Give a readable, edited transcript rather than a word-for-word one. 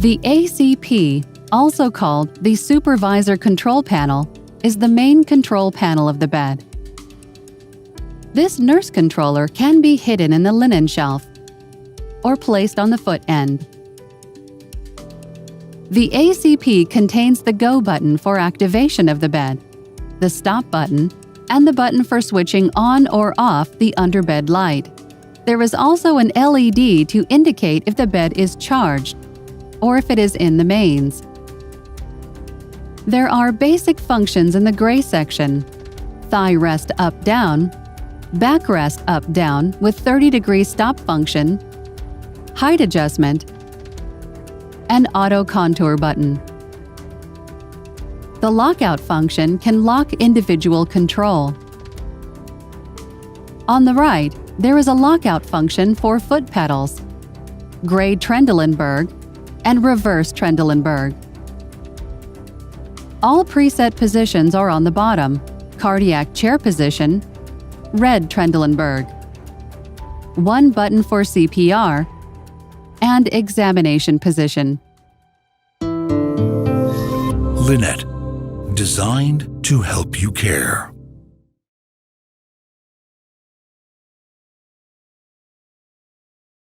The ACP, also called the Supervisor Control Panel, is the main control panel of the bed. This nurse controller can be hidden in the linen shelf or placed on the foot end. The ACP contains the Go button for activation of the bed, the Stop button, and the button for switching on or off the underbed light. There is also an LED to indicate if the bed is charged or if it is in the mains. There are basic functions in the gray section: thigh rest up-down, backrest up-down with 30-degree stop function, height adjustment, and auto contour button. The lockout function can lock individual control. On the right, there is a lockout function for foot pedals, gray Trendelenburg, and reverse Trendelenburg. All preset positions are on the bottom: cardiac chair position, red Trendelenburg, one button for CPR, and examination position. Lynette, designed to help you care.